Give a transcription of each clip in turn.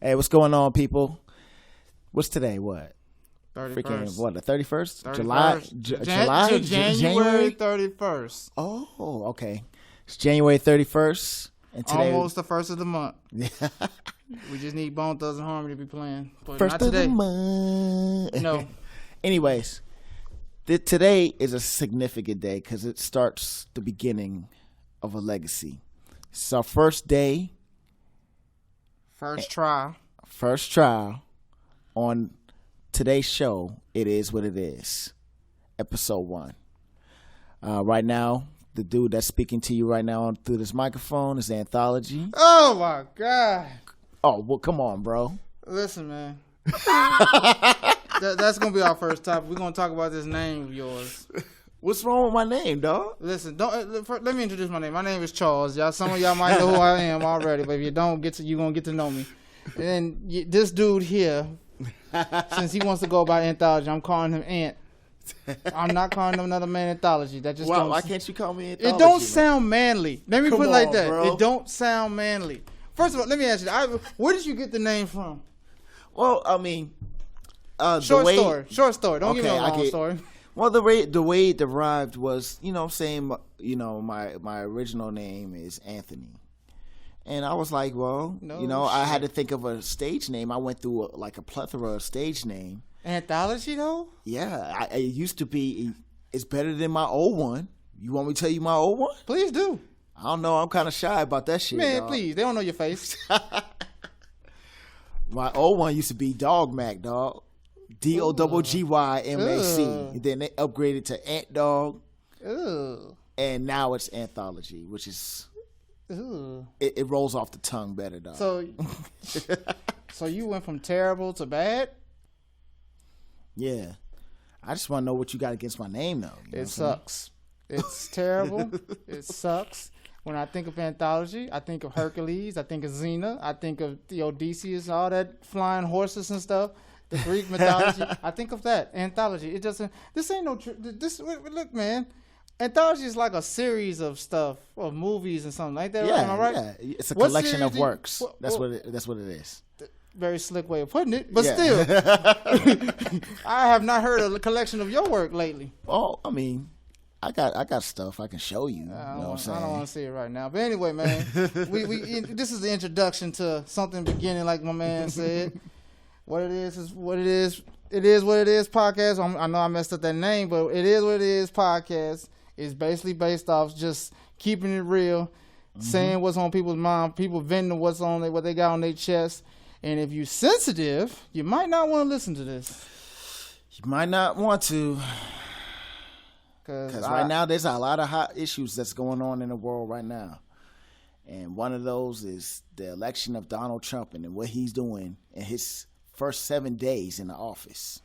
Hey, what's going on, people? What's today? What? 31st. Freaking what? The 31st? 31st. January 31st. Oh, okay. It's January 31st. And today, almost the first of the month. We just need Bone Thugs and Harmony to be playing. But first not of today. the month. No. Anyways, today is a significant day because it starts the beginning of a legacy. It's our first day. First trial on today's show. It is what it is. Episode 1. Right now, the dude that's speaking to you right now through this microphone is Anthology. Oh my God. Oh, well, come on, bro. Listen, man. That's going to be our first topic. We're going to talk about this name of yours. What's wrong with my name, dog? Listen, let me introduce my name. My name is Charles. Some of y'all might know who I am already, but if you don't you're going to get to know me. And this dude here, since he wants to go by Anthology, I'm calling him Ant. I'm not calling him another man Anthology. That just why can't you call me Anthology? It don't sound manly. Let me put it like that. Bro. It don't sound manly. First of all, let me ask you, where did you get the name from? Well, I mean, Short story. Don't give me a long story. Well, the way it derived was, I'm saying, my original name is Anthony. And I was like, well, I had to think of a stage name. I went through a plethora of stage name. Anthology, though? Yeah, it used to be. It's better than my old one. You want me to tell you my old one? Please do. I don't know. I'm kind of shy about that shit. Man, dog. Please. They don't know your face. My old one used to be Dog Mac, dog. DOGGYMAC. Then they upgraded to Ant Dog. Ooh. And now it's Anthology, which is... It rolls off the tongue better, dog. So you went from terrible to bad? Yeah. I just want to know what you got against my name, though. It sucks. It's terrible. It sucks. When I think of Anthology, I think of Hercules. I think of Xena. I think of Odysseus, all that flying horses and stuff. The Greek mythology. I think of that. Anthology. It doesn't. This ain't no. Look, man. Anthology is like a series of stuff, of movies and something like that. Yeah, Am I right? Yeah. It's a collection of works. That's what it is. Very slick way of putting it, but still, I have not heard a collection of your work lately. Oh, I mean, I got stuff I can show you. I don't want to see it right now. But anyway, man, this is the introduction to something beginning, like my man said. What it is what it is. It is what it is. Podcast. I know I messed up that name, but it is what it is. Podcast is basically based off just keeping it real, saying what's on people's mind, people venting what they got on their chest. And if you're sensitive, you might not want to listen to this. You might not want to. Because right now, there's a lot of hot issues that's going on in the world right now. And one of those is the election of Donald Trump and what he's doing in his first 7 days in the office.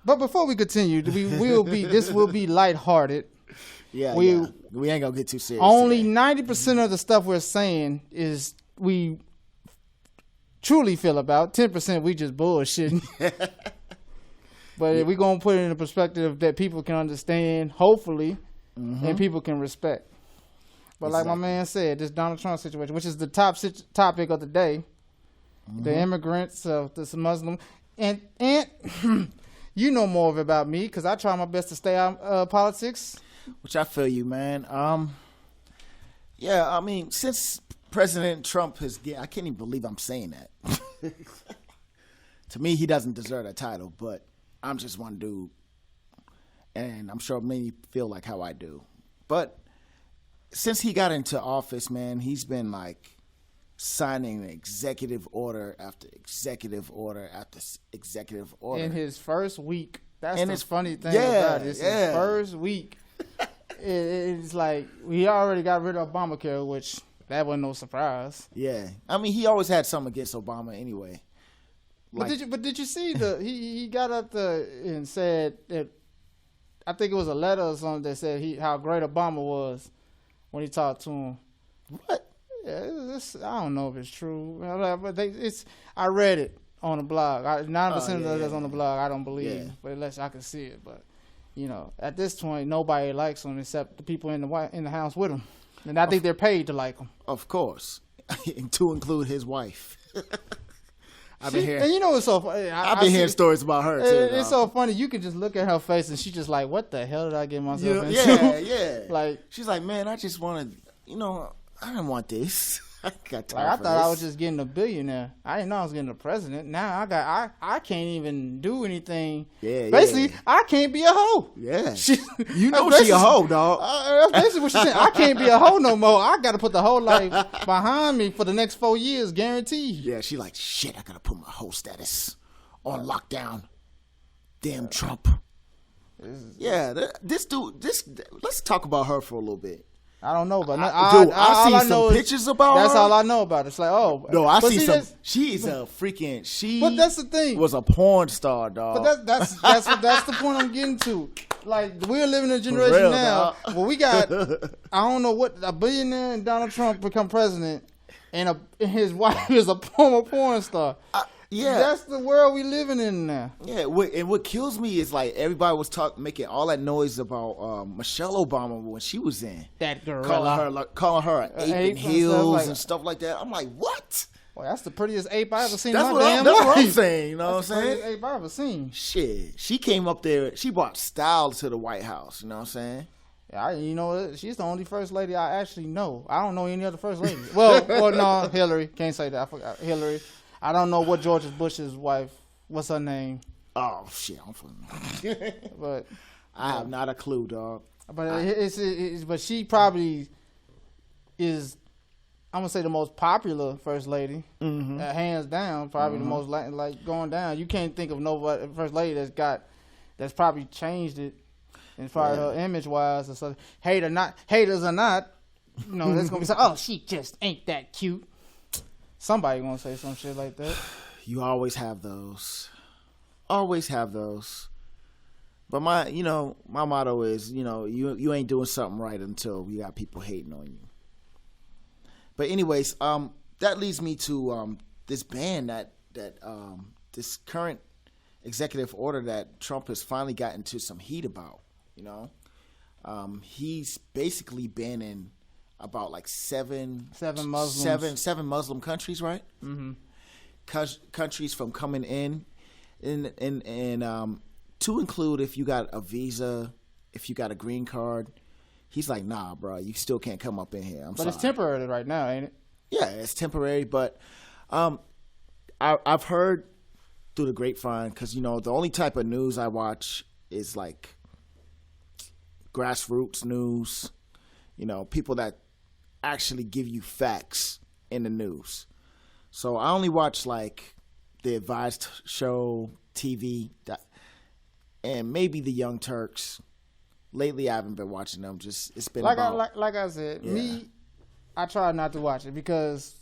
But before we continue, this will be lighthearted. Yeah, we ain't going to get too serious. Only 90% of the stuff we're saying is we truly feel about. 10% we just bullshitting. But we're going to put it in a perspective that people can understand, hopefully, and people can respect. But like my man said, this Donald Trump situation, which is the top topic of the day, the immigrants, this Muslim, and you know more of it about me because I try my best to stay out of politics. Which I feel you, man. Yeah, I mean, since President Trump I can't even believe I'm saying that. To me, he doesn't deserve that title, but I'm just one dude. And I'm sure many feel like how I do. But since he got into office, man, he's been like signing executive order after executive order after executive order. In his first week. That's the funny thing about it. It's his first week. It's like we already got rid of Obamacare, which that wasn't no surprise. Yeah. I mean, he always had something against Obama anyway. But did you see he got up there and said that, I think it was a letter or something that said how great Obama was when he talked to him. What? Yeah, I don't know if it's true, but I read it on the blog. 9% of that's on the blog. I don't believe, but unless I can see it. But at this point, nobody likes him except the people in the house with him, and I think they're paid to like him. Of course, to include his wife. I've been hearing. And you know what's so funny? I've been hearing stories about her too. It's so funny. You can just look at her face and she's just like, "What the hell did I get myself into?" Yeah. Like she's like, man, I just wanted, I didn't want this. I got tired. I of thought this. I was just getting a billionaire. I didn't know I was getting a president. Now I can't even do anything. Yeah, basically, yeah. I can't be a hoe. Yeah, She, you know she a hoe, dog. That's basically what she said. I can't be a hoe no more. I got to put the whole life behind me for the next 4 years, guaranteed. Yeah, she like, shit, I gotta put my hoe status on lockdown. Damn Trump. Yeah, this dude. Let's talk about her for a little bit. I don't know, but I see some pictures about her. That's all I know about it. It's like, oh, no, I but see some. She's a freaking. She. But that's the thing. Was a porn star, dog. But that's the point I'm getting to. Like we're living in a generation real, now dog. where we got I don't know what a billionaire and Donald Trump become president, and his wife is a former porn star. Yeah, that's the world we living in now. Yeah, and what kills me is like everybody was making all that noise about Michelle Obama when she was in that girl, calling her an ape in heels and stuff like that. I'm like, what? Well, that's the prettiest ape I ever seen. That's in what my I'm, damn that's life. what I'm saying. You know That's what I'm saying? the prettiest ape I ever seen. Shit, she came up there. She brought style to the White House. You know what I'm saying? Yeah, you know, she's the only first lady I actually know. I don't know any other first lady. well, no, Hillary. Can't say that. I forgot Hillary. I don't know what George Bush's wife. What's her name? Oh shit, I'm fucking. But I have not a clue, dog. But but she probably is. I'm gonna say the most popular first lady, hands down. Probably the most like going down. You can't think of no first lady that's probably changed it as far as her image wise or something. Haters or not, you know, there's gonna be some. Oh, she just ain't that cute. Somebody gonna say some shit like that. You always have those. Always have those. But my motto is, you ain't doing something right until you got people hating on you. But anyways, that leads me to this ban that this current executive order that Trump has finally gotten into some heat about. He's basically banning about like seven Muslim countries, right? Mm-hmm. Countries from coming in, and to include if you got a visa, if you got a green card. He's like, nah, bro, you still can't come up in here. But it's temporary right now, ain't it? Yeah, it's temporary. But I've heard through the grapevine, because the only type of news I watch is like grassroots news. People that actually give you facts in the news. So I only watch like the Advised Show, TV, and maybe the Young Turks. Lately, I haven't been watching them. Just it's been like I said, I try not to watch it because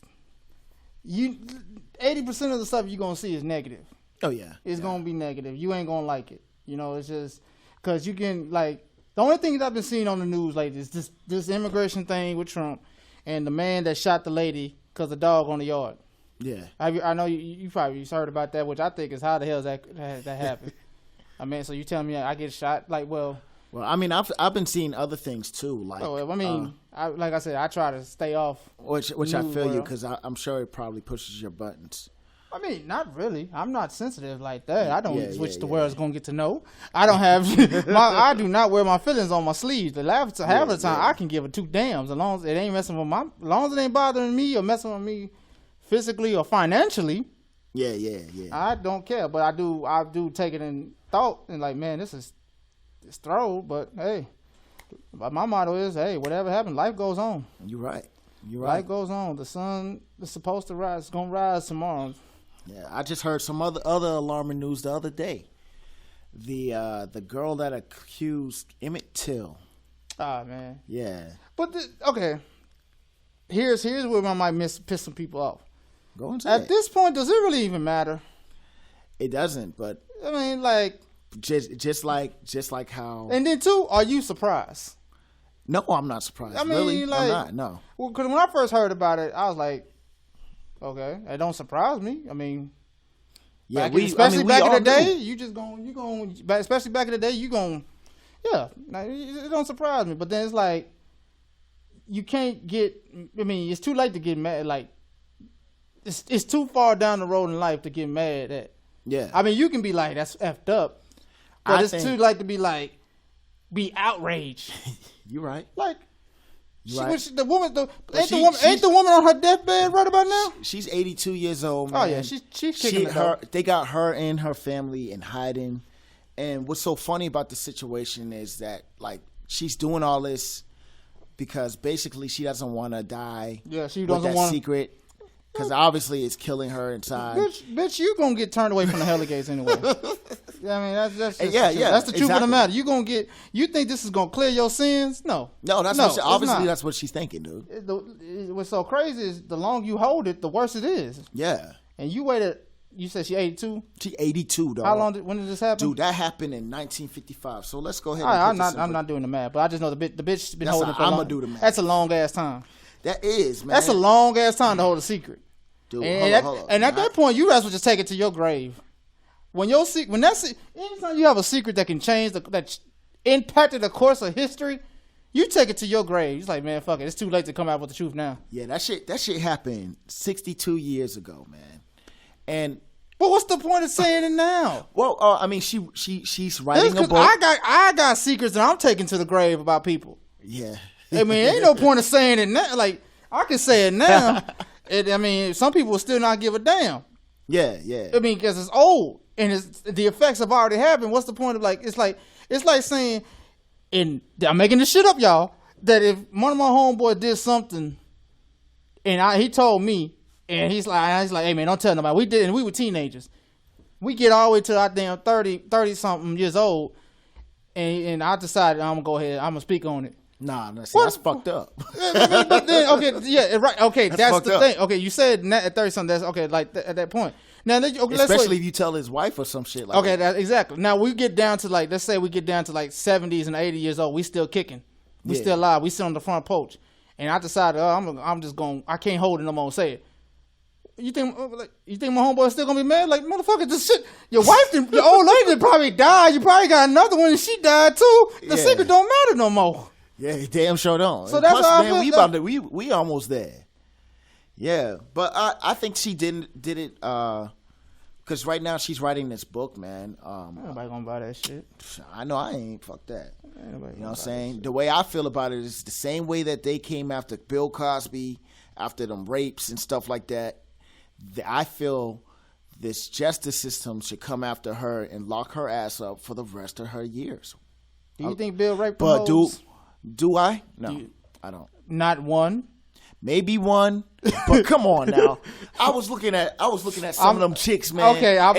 80% of the stuff you're gonna see is negative. Oh yeah, it's gonna be negative. You ain't gonna like it. It's just because you can like the only thing that I've been seeing on the news lately is this immigration thing with Trump and the man that shot the lady because the dog on the yard. Yeah, I know you probably heard about that, which I think is how the hell that happened. I mean, so you tell me I get shot like well. Well, I mean, I've been seeing other things too, like. Oh, I mean, like I said, I try to stay off. Which I feel you because I'm sure it probably pushes your buttons. I mean, not really. I'm not sensitive like that. I don't which the world's gonna get to know. I don't have. I do not wear my feelings on my sleeves. Half of the time, I can give a two damns as long as it ain't messing with as long as it ain't bothering me or messing with me physically or financially. Yeah. I don't care, but I do take it in thought and like, man, this is. It's throw, but hey, my motto is, hey, whatever happens, life goes on. You're right. Life goes on. The sun is supposed to rise. It's gonna rise tomorrow. Yeah, I just heard some other alarming news the other day. The girl that accused Emmett Till. Ah, man. Yeah. But okay, here's where I might piss some people off. Go and say At this point, does it really even matter? It doesn't, but I mean, like. Just like how. And then too, are you surprised? No, I'm not surprised. I mean, really, like, I'm not. No. Well, because when I first heard about it, I was like, okay, it don't surprise me. I mean, yeah, especially back in the day, especially back in the day, it don't surprise me. But then it's like, you can't get. I mean, it's too late to get mad. Like, it's too far down the road in life to get mad at. Yeah. I mean, you can be like, that's effed up, but it's too late to be like, be outraged. You're right. Like, Right. the woman, ain't the woman on her deathbed right about now? She's 82 years old, man. Oh yeah, she's kicking it up. They got her and her family in hiding. And what's so funny about the situation is that, like, she's doing all this because basically she doesn't want to die. Yeah, she with doesn't that want secret, because obviously it's killing her inside. Bitch, you gonna get turned away from the Hella Gates anyway. I mean, that's just yeah, that's the truth of the exactly. matter. You gonna get. You think this is gonna clear your sins? No, Obviously that's what she's thinking, dude. What's so crazy is the longer you hold it, the worse it is. Yeah. And you waited. You said she 82. She 82, dog. How long? When did this happen? Dude, that happened in 1955. So let's go ahead. I'm not doing the math, but I just know the bitch been holding it for a long. I'm gonna do the math. That's a long ass time. That is, man. That's a long ass time to hold a secret. Dude, And, hold on. at that point, you guys would just take it to your grave. Anytime you have a secret that can change that impacted the course of history, you take it to your grave. It's like, man, fuck it. It's too late to come out with the truth now. Yeah, that shit happened 62 years ago, man. And but what's the point of saying it now? well, I mean, she's writing a book. I got secrets that I'm taking to the grave about people. Yeah. I mean, ain't no point of saying it now. Like, I can say it now. I mean, some people will still not give a damn. Yeah. I mean, because it's old and the effects have already happened. What's the point of it's like saying, and I'm making this shit up, y'all, that if one of my homeboys did something and he told me, and he's like, hey man, don't tell nobody. We did, and we were teenagers. We get all the way to our damn 30 something years old, and I decided I'm gonna go ahead, I'm gonna speak on it. Nah, that's fucked up. But then, okay, yeah, right, okay, that's the up. thing. Okay, you said at 30 something. That's okay, like at that point. Now, Especially if you tell his wife or some shit like okay, that. Exactly. Now we get down to let's say we get down to 70s and 80 years old. We still kicking. We still alive. We still on the front porch. And I decided, I'm just going. I can't hold it no more. And say it. You think my homeboy is still gonna be mad? Like, motherfucker, this shit. Your wife, your old lady probably died. You probably got another one, and she died too. The secret don't matter no more. Yeah, damn sure don't. So that's how man, we almost there. Yeah, but I think she did it because right now she's writing this book, man. Nobody gonna buy that shit. I know I ain't. Fuck that. Nobody You know gonna what I'm buy saying? The way I feel about it is the same way that they came after Bill Cosby, after them rapes and stuff like that. I feel this justice system should come after her and lock her ass up for the rest of her years. Do you think Bill raped the But hoes? do I? No, I don't. Not one. Maybe one, but come on now. I was looking at some of them chicks, man. Okay, and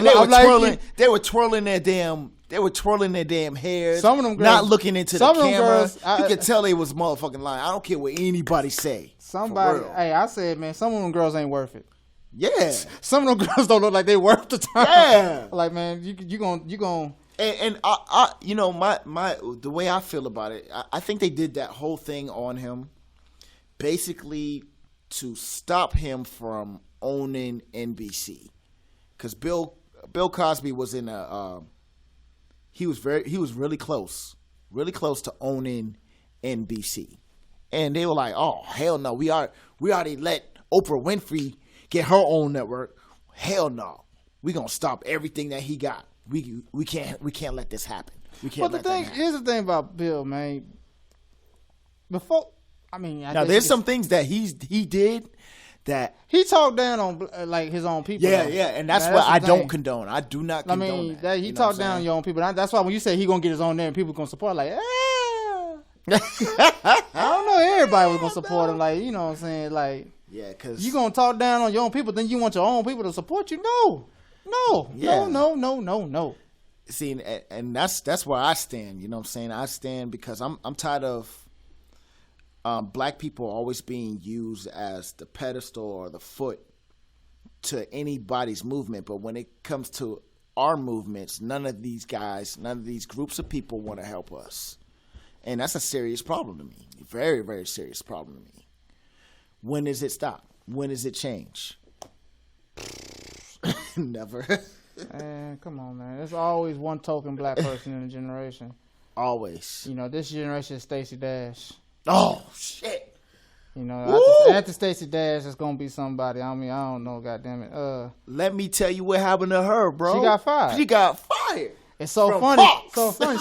they were twirling their damn hair. Some of them girls, not looking into the camera. Girls, you could tell they was motherfucking lying. I don't care what anybody say. I said, man, some of them girls ain't worth it. Yeah, some of them girls don't look like they worth the time. Yeah, like man, you gon' And I you know my the way I feel about it, I think they did that whole thing on him, basically to stop him from owning NBC, because Bill Cosby was in he was really close to owning NBC, and they were like, oh hell no, we already let Oprah Winfrey get her own network. Hell no, we gonna stop everything that he got. We can't let this happen. We can't. But here's the thing about Bill, man. There's some things that he did that he talked down on his own people. Yeah, and that's what I don't condone. I do not condone that. He talked down on your own people. That's why when you say he gonna get his own name, people gonna support. Like, I don't know. Everybody was gonna support him. Like, you know what I'm saying? Like, yeah, because you gonna talk down on your own people, then you want your own people to support you? No. See, and that's where I stand. You know what I'm saying? I stand because I'm tired of black people always being used as the pedestal or the foot to anybody's movement. But when it comes to our movements, none of these groups of people want to help us. And that's a serious problem to me. Very, very serious problem to me. When does it stop? When does it change? Never. Man, come on, man. There's always one token black person in a generation. Always. You know, this generation is Stacey Dash. Oh, shit. You know, Woo! after Stacey Dash, it's gonna be somebody. I mean, I don't know. Goddamn it. Let me tell you what happened to her, bro. She got fired. She got fired. It's so From funny. Fox. So funny.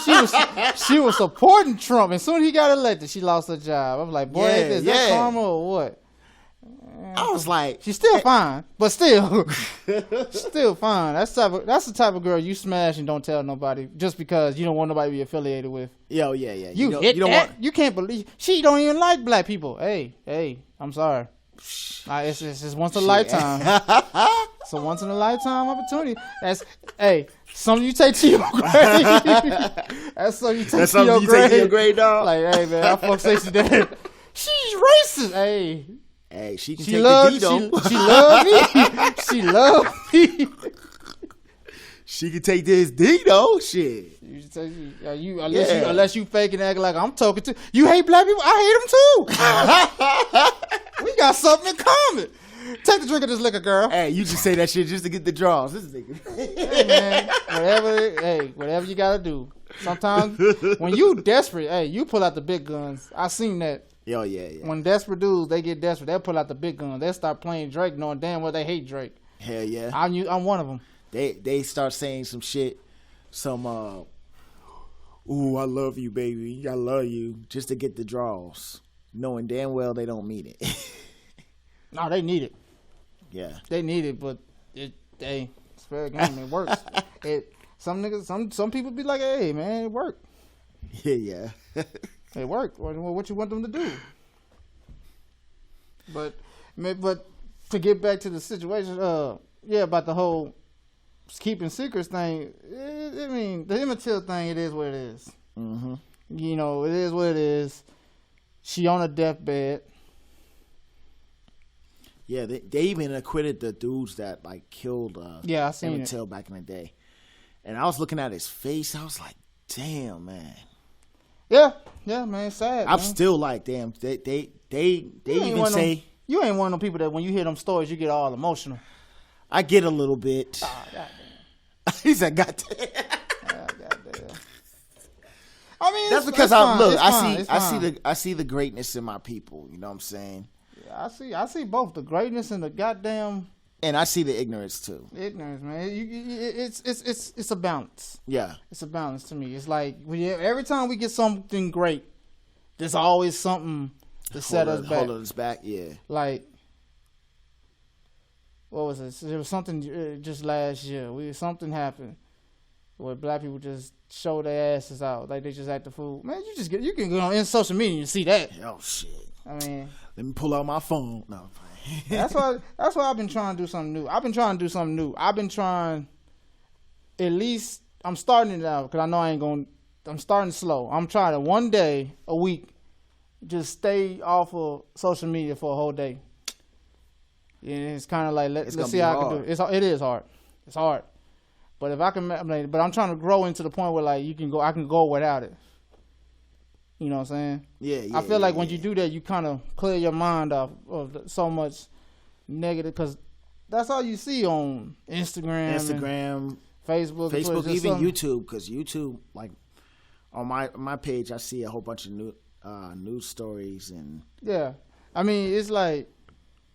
She was supporting Trump, and soon as he got elected, she lost her job. I'm like, boy, is that karma or what? I was like, She's still fine, but still fine. That's the type of girl you smash and don't tell nobody just because you don't want nobody to be affiliated with. yeah. You don't want. You can't believe she don't even like black people. Hey, I'm sorry. It's just once in a lifetime. It's a once in a lifetime opportunity. That's something you take to your grave. That's something you take to your grave, dog. Like, hey man, I fuck Stacey Dash. She's racist. Hey, she can She take loved, the D though. she loved me. She loved me. She can take this D though. Shit. Unless you fake and act like I'm talking to you. Hate black people. I hate them too. We got something in common. Take the drink of this liquor, girl. Hey, you just say that shit just to get the draws. This nigga. Hey man, whatever you gotta do. Sometimes when you desperate, you pull out the big guns. I seen that. Yo, yeah. When desperate dudes, they get desperate. They'll pull out the big guns. They'll start playing Drake, knowing damn well they hate Drake. Hell yeah. I'm one of them. They start saying some shit, ooh, I love you, baby. I love you, just to get the draws, knowing damn well they don't mean it. No, they need it. Yeah. They need it, but it's fair game. It works. Some people be like, hey man, it worked. Yeah. It worked. What you want them to do? But to get back to the situation, about the whole keeping secrets thing. I mean, the Emmett Till thing. It is what it is. Mm-hmm. You know, it is what it is. She on a deathbed. Yeah, they even acquitted the dudes that like killed I seen Emmett Till back in the day. And I was looking at his face. I was like, damn, man. Yeah, man, it's sad. I'm man. still like, damn. They even say you ain't one of them people that when you hear them stories you get all emotional. I get a little bit. Oh, goddamn. He said, goddamn. Goddamn. I mean, That's because I see the greatness in my people. You know what I'm saying? Yeah, I see both the greatness and the goddamn. And I see the ignorance too. Ignorance, man. It's a balance. Yeah, it's a balance to me. It's like every time we get something great, there's always something to set us back. Hold us back, yeah. Like, what was it? There was something just last year. Something happened where black people just show their asses out, like they just act the fool. Man, you can go on social media and you see that. Oh shit. I mean, let me pull out my phone. No. That's why I've been trying to do something new. I've been trying, at least, I'm starting it out, because I know I'm starting slow. I'm trying to one day a week, just stay off of social media for a whole day. Yeah, it's kind of like, let's see how I can do it. It is hard. It's hard. But if I can, but I'm trying to grow into the point where like I can go without it. You know what I'm saying? Yeah. I feel like when you do that, you kind of clear your mind off of so much negative, because that's all you see on Instagram, Facebook, Twitter, even YouTube. Because YouTube, like on my page, I see a whole bunch of news stories and I mean, it's like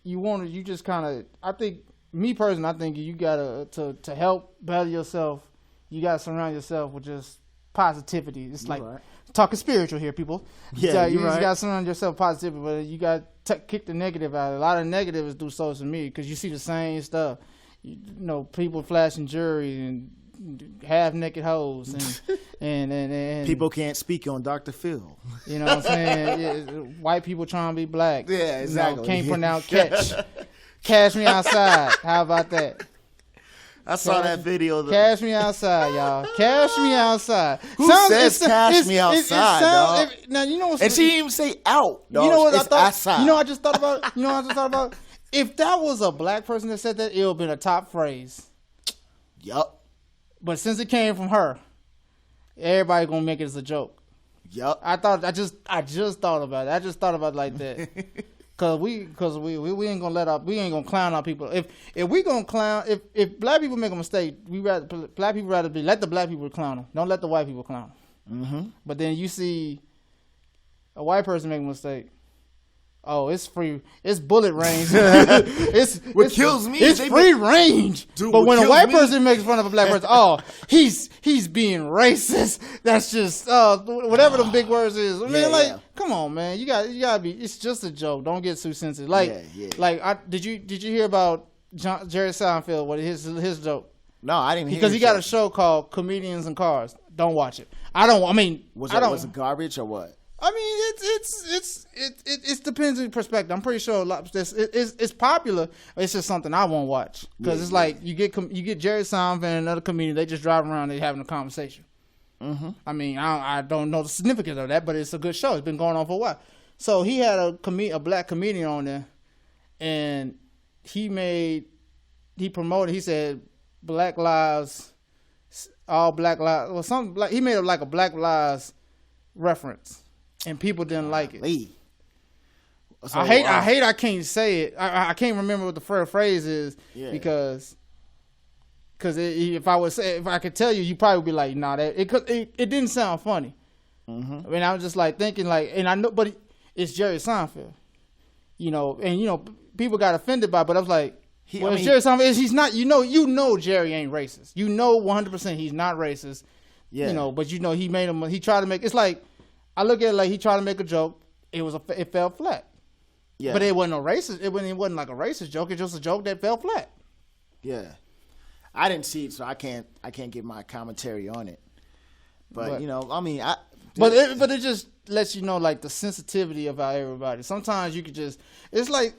you just kind of. I think me personally, I think you gotta to help better yourself. You gotta surround yourself with just positivity. It's like. Right. Talking spiritual here, people. Yeah, you right. just got to surround yourself positive, but you got to kick the negative out. A lot of negatives do social media because you see the same stuff. You know, people flashing jewelry and half naked hoes, and people can't speak on Dr. Phil. You know what I'm saying? White people trying to be black. Yeah, exactly. Can't pronounce catch. Cash me outside. How about that? I saw that video. Cash me outside, y'all. Cash me outside. Who says cash me outside, dog? Now you know what's. And she didn't even say out, dog. You know what it's I thought? outside. You know what I just thought about? If that was a black person that said that, it would have been a top phrase. Yup. But since it came from her, everybody gonna make it as a joke. Yup. I just thought about it. I just thought about it like that. Cause we ain't gonna clown our people. If we gonna clown, if black people make a mistake, black people rather let the black people clown them. Don't let the white people clown them. Mm-hmm. But then you see a white person make a mistake. Oh, it's free. It's bullet range. It's kills me It's is they free range. Dude, but what when a kills white me- person makes fun of a black person, oh, he's being racist. That's just whatever the big words is. Man, Yeah, like, yeah. come on, man. You gotta be. It's just a joke. Don't get too sensitive. Like, Yeah. did you hear about Jerry Seinfeld? What his joke? No, I didn't hear Because he got a it. show called Comedians in Cars. Don't watch it. I mean, Was I don't. it garbage or what? I mean, it depends on your perspective. I'm pretty sure a lot. It's popular. It's just something I won't watch because it's like you get Jerry Seinfeld and another comedian. They just drive around. They having a conversation. Mm-hmm. I mean, I don't know the significance of that, but it's a good show. It's been going on for a while. So he had a black comedian on there, and he promoted. He said Black Lives, all Black Lives, or something like he made it like a Black Lives reference. And people didn't like it. Lee. So, I hate. I can't say it. I can't remember what the first phrase is because if I could tell you, you probably would be like, nah, that it didn't sound funny. Mm-hmm. I mean, I was just like thinking like, and I know, but it's Jerry Seinfeld, and people got offended by it, but I was like, it's Jerry Seinfeld. He's not. You know, Jerry ain't racist. 100% he's not racist. Yeah. But he made him. He tried to make. It's like. I look at it like he tried to make a joke. It fell flat. Yeah. But it wasn't a racist. It wasn't like a racist joke. It's just a joke that fell flat. Yeah. I didn't see it, so I can't give my commentary on it. But I mean, But it just lets you know like the sensitivity about everybody. Sometimes you could just. It's like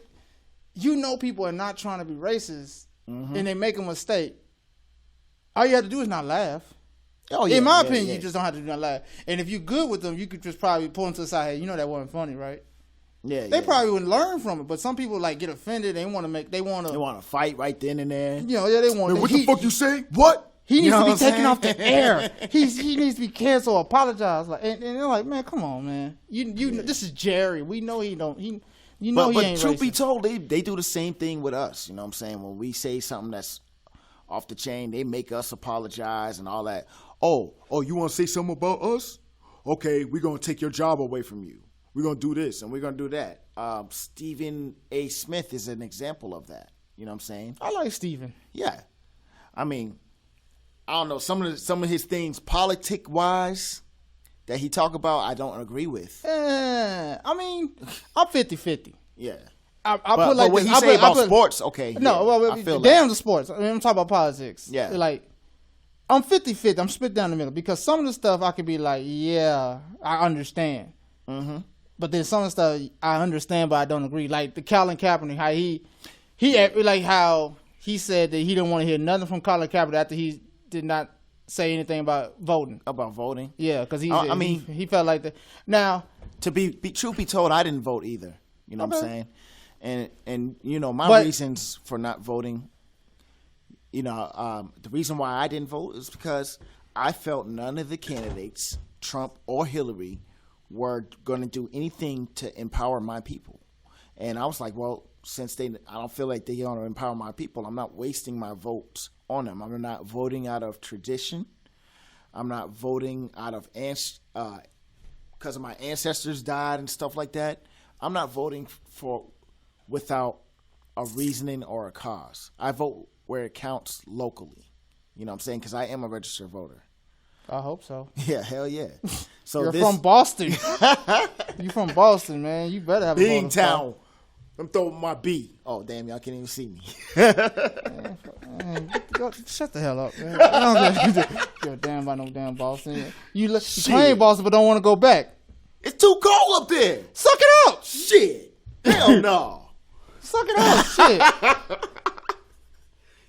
people are not trying to be racist, and they make a mistake. All you have to do is not laugh. Oh, yeah, in my opinion, you just don't have to do nothing like that. And if you're good with them, you could just probably pull them to the side. Hey, that wasn't funny, right? Yeah, they probably wouldn't learn from it. But some people like get offended. They want to fight right then and there. They want. What the fuck you say? What? He needs to be taken off the air. He needs to be canceled. Apologize. Like, and they're like, man, come on, man. This is Jerry. We know he don't. He ain't But racist. Truth be told, they do the same thing with us. You know what I'm saying? When we say something that's off the chain, they make us apologize and all that. Oh, you want to say something about us? Okay, we're going to take your job away from you. We're going to do this and we're going to do that. Stephen A. Smith is an example of that. You know what I'm saying? I like Stephen. Yeah. I mean, I don't know. Some of his things, politic-wise, that he talk about, I don't agree with. I mean, I'm 50-50. Yeah. I put like what this. he say about sports, okay. No, I feel damn the sports. I mean, I'm talking about politics. Yeah. Like, I'm 50-50. I'm split down the middle because some of the stuff I could be like, yeah, I understand. Mm-hmm. But then some of the stuff I understand, but I don't agree. Like the Colin Kaepernick, how he like how he said that he didn't want to hear nothing from Colin Kaepernick after he did not say anything about voting. About voting? Yeah, because he felt like that. Now, to be truth be told, I didn't vote either. You know what I'm saying? And my reasons for not voting. The reason why I didn't vote is because I felt none of the candidates, Trump or Hillary, were going to do anything to empower my people. And I was like, well, since I don't feel like they're going to empower my people, I'm not wasting my votes on them. I'm not voting out of tradition. I'm not voting out of because my ancestors died and stuff like that. I'm not voting without a reasoning or a cause. I vote where it counts locally. You know what I'm saying? Because I am a registered voter. I hope so. Yeah, hell yeah. So You're from Boston. You from Boston, man. You better have a voting Beantown. I'm throwing my B. Oh, damn, y'all can't even see me. Man, shut the hell up, man. I don't give a damn about no damn Boston. You claim Boston but don't want to go back. It's too cold up there. Suck it up. Shit. Hell no. Suck it up. Shit.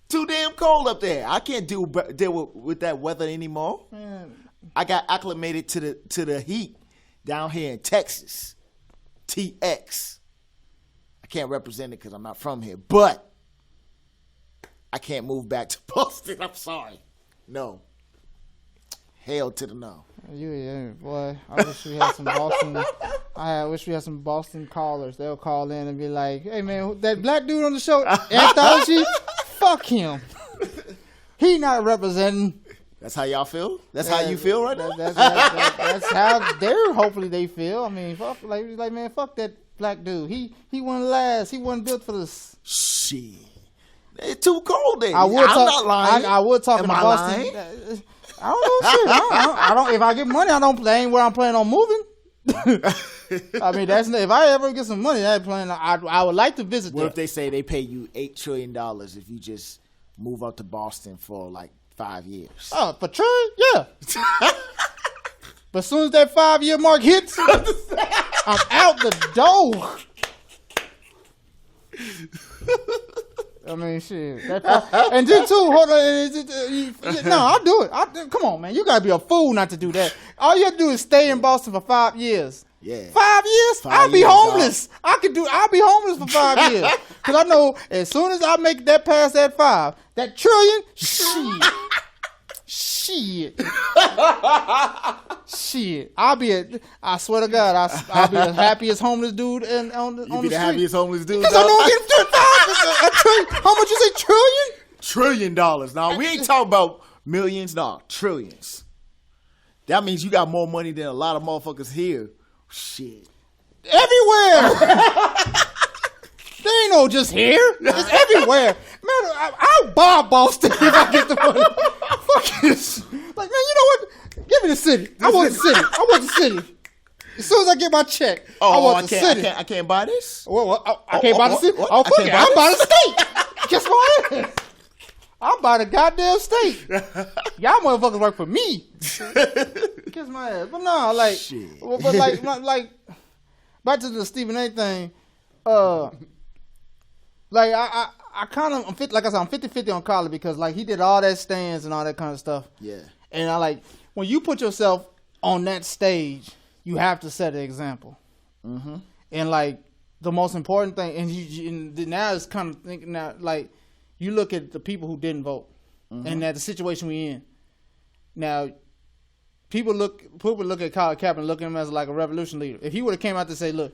Too damn cold up there. I can't deal with that weather anymore. Man. I got acclimated to the heat down here in Texas. TX. I can't represent it because I'm not from here, but I can't move back to Boston. I'm sorry. No. Hell to the no. Boy, I wish we had some Boston. I wish we had some Boston callers. They'll call in and be like, "Hey man, that black dude on the show, Anthology, fuck him. He not representing." That's how y'all feel? That's how you feel right now? That's how hopefully they feel. I mean, fuck, like man, fuck that black dude. He wouldn't last. He wasn't built for this. Shit. It's too cold then. I'm not lying. I would talk to Am I Boston. lying? I don't know shit. I don't. If I get money, I don't play where I'm planning on moving. I mean, that's if I ever get some money, I plan. I would like to visit. What there. if they say they pay you $8 trillion if you just move up to Boston for like 5 years? Oh, for Trey, yeah. But as soon as that 5-year mark hits, I'm out the door. I mean, shit. And then too, hold on. No, I'll do it. Come on, man. You gotta be a fool not to do that. All you have to do is stay in Boston for 5 years. Yeah. 5 years? 5 I'll be years, homeless. I'll be homeless for 5 years. Cause I know as soon as I make that past that 5, that trillion, shit. I swear to God, I'll be the happiest homeless dude on the You be the street. happiest homeless dude. Because I know I'm getting a trillion. How much you say, trillion? $1 trillion. Now we ain't talking about millions, no, trillions. That means you got more money than a lot of motherfuckers here. Shit. Everywhere. There ain't no just here. It's everywhere. Man, I'll buy Boston if I get the money. Fuck this. Like, man, you know what? Give me the city. I want the city. As soon as I get my check, I want the city. I can't buy this? I can't buy the city. Oh, fuck it. I'll buy the state. Guess what? I'll buy the goddamn state. Y'all motherfuckers work for me. Kiss my ass. But no, like, shit. But like, back to the Stephen A. thing. Like I kind of, like I said, I'm 50-50 on Colin because like he did all that stands and all that kind of stuff. Yeah. And I like when you put yourself on that stage, you have to set an example. Mm-hmm. And like the most important thing, and now it's kind of thinking now, like you look at the people who didn't vote, and at the situation we in. Now, people look at Colin Kaepernick and look at him as like a revolution leader. If he would have came out to say, "Look,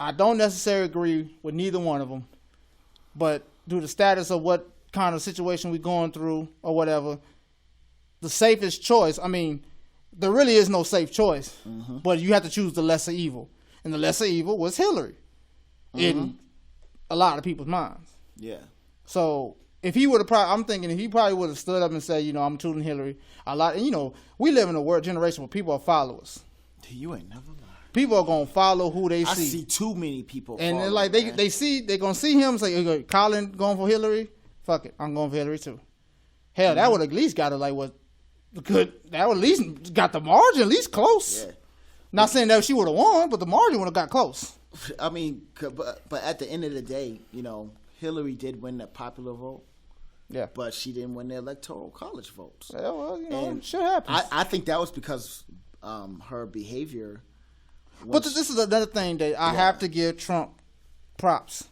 I don't necessarily agree with neither one of them, but due to the status of what kind of situation we're going through or whatever, the safest choice." I mean, there really is no safe choice, but you have to choose the lesser evil, and the lesser evil was Hillary in a lot of people's minds. Yeah. So if he would have, I'm thinking if he probably would have stood up and said, you know, I'm tooting Hillary a lot. And you know, we live in a world generation where people are followers. You ain't never lied. People are gonna follow who they I see. see too many people. And follow, like man. they're gonna see him say, okay, Colin going for Hillary. Fuck it, I'm going for Hillary too. Hell, that would at least got to like what good. That would at least got the margin at least close. Yeah. Not saying that she would have won, but the margin would have got close. I mean, but at the end of the day, you know, Hillary did win the popular vote. Yeah, But she didn't win the electoral college votes. yeah, well, you know, And shit happens. I think that was because her behavior. But this is another thing that I have to give Trump props.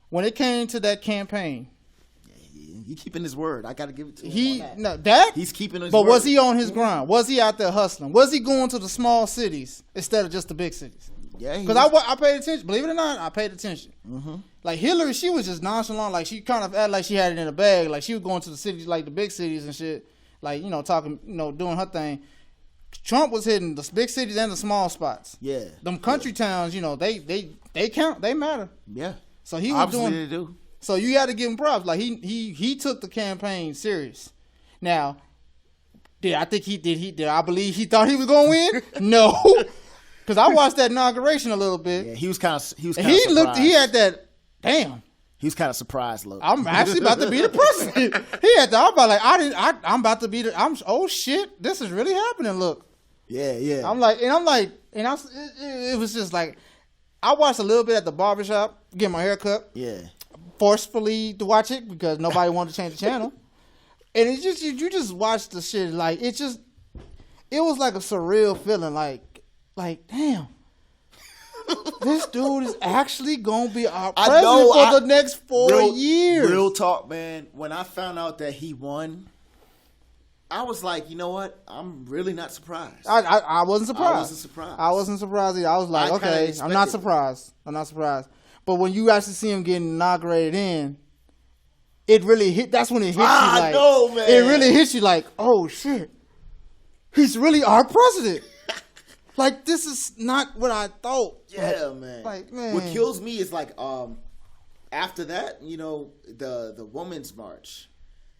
When it came to that campaign, He keeping his word. I got to give it to him. He's keeping his But word. was he on his grind? Was he out there hustling? Was he going to the small cities instead of just the big cities? Yeah, Because I paid attention. Believe it or not, I paid attention. Like Hillary, she was just nonchalant. Like she kind of acted like she had it in a bag. Like she was going to the cities, like the big cities and shit. Like, you know, talking, you know, doing her thing. Trump was hitting the big cities and the small spots. Yeah. Them country towns, you know, they count. They matter. Yeah. So he was Obviously doing. they do. So you got to give him props. Like he took the campaign serious. Now, did I believe he thought he was going to win? No, because I watched that inauguration a little bit. Yeah, he was kind of. He Looked. He had that. Damn. He was kind of surprised look. I'm actually about to be the president. He had that. I'm about like I'm about to be the. Oh shit! This is really happening. Look. Yeah. I'm like, it was just like, I watched a little bit at the barbershop, get my hair cut. Yeah. Forcefully to watch it because nobody wanted to change the channel. And it's just, you just watch the shit, like, it was like a surreal feeling, like, damn. This dude is actually going to be our president for the next 4 years. Real talk, man. When I found out that he won, I was like, you know what? I'm really not surprised. I wasn't surprised. I wasn't surprised. I wasn't surprised either. I was like, okay, I'm not surprised. But when you actually see him getting inaugurated it really hit. That's when it hits you. Like, know, man. It really hits you like, oh shit, he's really our president. Like, this is not what I thought. Yeah, man. Like, man. What kills me is like after that, the women's march,